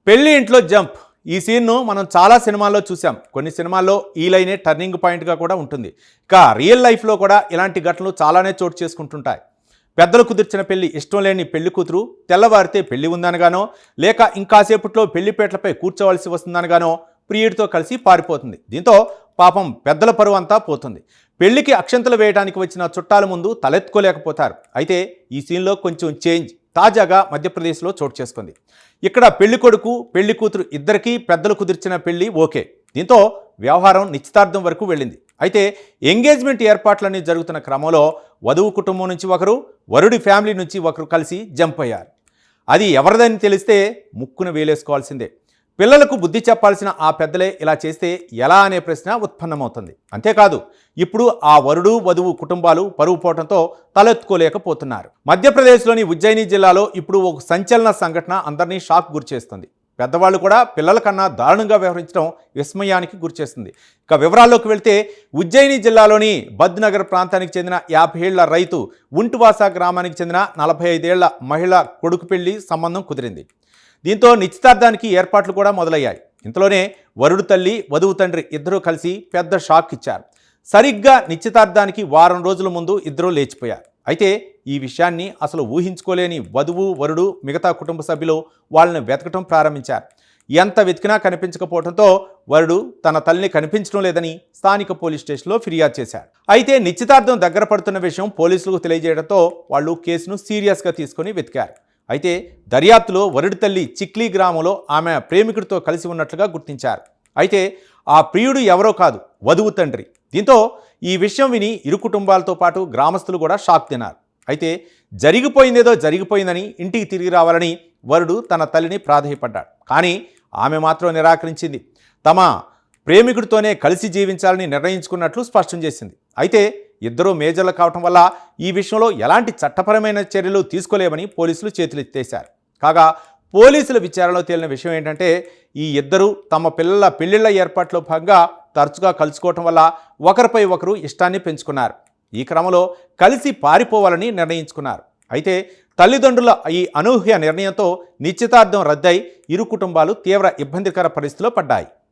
పెళ్లి ఇంట్లో జంప్ ఈ సీన్ను మనం చాలా సినిమాల్లో చూసాం. కొన్ని సినిమాల్లో ఈ లైనే టర్నింగ్ పాయింట్గా కూడా ఉంటుంది. ఇక రియల్ లైఫ్లో కూడా ఇలాంటి ఘటనలు చాలానే చోటు చేసుకుంటుంటాయి. పెద్దలు కుదిర్చిన పెళ్లి ఇష్టం లేని పెళ్లి కూతురు తెల్లవారితే పెళ్లి ఉందనగానో, లేక ఇంకాసేపట్లో పెళ్లిపేటలపై కూర్చోవలసి వస్తుందనగానో ప్రియుడితో కలిసి పారిపోతుంది. దీంతో పాపం పెద్దల పరువు అంతా పోతుంది. పెళ్లికి అక్షంతలు వేయడానికి వచ్చిన చుట్టాల ముందు తలెత్తుకోలేకపోతారు. అయితే ఈ సీన్లో కొంచెం చేంజ్ తాజాగా మధ్యప్రదేశ్లో చోటు చేసుకుంది. ఇక్కడ పెళ్లి కొడుకు పెళ్లి కూతురు ఇద్దరికీ పెద్దలు కుదిర్చిన పెళ్లి ఓకే. దీంతో వ్యవహారం నిశ్చితార్థం వరకు వెళ్ళింది. అయితే ఎంగేజ్మెంట్ ఏర్పాట్లన్నీ జరుగుతున్న క్రమంలో వధువు కుటుంబం నుంచి ఒకరు, వరుడి ఫ్యామిలీ నుంచి ఒకరు కలిసి జంప్ అయ్యారు. అది ఎవరిదని తెలిస్తే ముక్కున వేలేసుకోవాల్సిందే. పిల్లలకు బుద్ధి చెప్పాల్సిన ఆ పెద్దలే ఇలా చేస్తే ఎలా అనే ప్రశ్న ఉత్పన్నమవుతుంది. అంతేకాదు ఇప్పుడు ఆ వరుడు వధువు కుటుంబాలు పరువు పోవడంతో తలెత్తుకోలేకపోతున్నారు. మధ్యప్రదేశ్లోని ఉజ్జయిని జిల్లాలో ఇప్పుడు ఒక సంచలన సంఘటన అందరినీ షాక్ గురిచేస్తుంది. పెద్దవాళ్ళు కూడా పిల్లల కన్నా దారుణంగా వ్యవహరించడం విస్మయానికి గురిచేస్తుంది. ఇక వివరాల్లోకి వెళ్తే ఉజ్జయిని జిల్లాలోని బద్నగర్ ప్రాంతానికి చెందిన 50 ఏళ్ల రైతు ఉంటువాస గ్రామానికి చెందిన 45 ఏళ్ల మహిళ కొడుకు పెళ్లి సంబంధం కుదిరింది. దీంతో నిశ్చితార్థానికి ఏర్పాట్లు కూడా మొదలయ్యాయి. ఇంతలోనే వరుడు తల్లి వధువు తండ్రి ఇద్దరూ కలిసి పెద్ద షాక్ ఇచ్చారు. సరిగ్గా నిశ్చితార్థానికి వారం రోజుల ముందు ఇద్దరూ లేచిపోయారు. అయితే ఈ విషయాన్ని అసలు ఊహించుకోలేని వధువు వరుడు మిగతా కుటుంబ సభ్యులు వాళ్ళని వెతకటం ప్రారంభించారు. ఎంత వెతికినా కనిపించకపోవడంతో వరుడు తన తల్లిని కనిపించడం లేదని స్థానిక పోలీస్ స్టేషన్లో ఫిర్యాదు చేశారు. అయితే నిశ్చితార్థం దగ్గర పడుతున్న విషయం పోలీసులకు తెలియజేయడంతో వాళ్ళు కేసును సీరియస్గా తీసుకొని వెతికారు. అయితే దర్యాప్తులో వరుడి తల్లి చిక్లీ గ్రామంలో ఆమె ప్రేమికుడితో కలిసి ఉన్నట్లుగా గుర్తించారు. అయితే ఆ ప్రియుడు ఎవరో కాదు, వధువు తండ్రి. దీంతో ఈ విషయం విని ఇరు కుటుంబాలతో పాటు గ్రామస్తులు కూడా షాక్ తిన్నారు. అయితే జరిగిపోయిందేదో జరిగిపోయిందని ఇంటికి తిరిగి రావాలని వరుడు తన తల్లిని ప్రాధేయపడ్డాడు. కానీ ఆమె మాత్రం నిరాకరించింది. తమ ప్రేమికుడితోనే కలిసి జీవించాలని నిర్ణయించుకున్నట్లు స్పష్టం చేసింది. అయితే ఇద్దరూ మేజర్లు కావటం వల్ల ఈ విషయంలో ఎలాంటి చట్టపరమైన చర్యలు తీసుకోలేమని పోలీసులు చేతులెత్తేశారు. కాగా పోలీసుల విచారణలో తేలిన విషయం ఏంటంటే ఈ ఇద్దరూ తమ పిల్లల పెళ్లిళ్ల ఏర్పాట్లో భాగంగా తరచుగా కలుసుకోవటం వల్ల ఒకరిపై ఒకరు ఇష్టాన్ని పెంచుకున్నారు. ఈ క్రమంలో కలిసి పారిపోవాలని నిర్ణయించుకున్నారు. అయితే తల్లిదండ్రుల ఈ అనూహ్య నిర్ణయంతో నిశ్చితార్థం రద్దై ఇరు కుటుంబాలు తీవ్ర ఇబ్బందికర పరిస్థితిలో పడ్డాయి.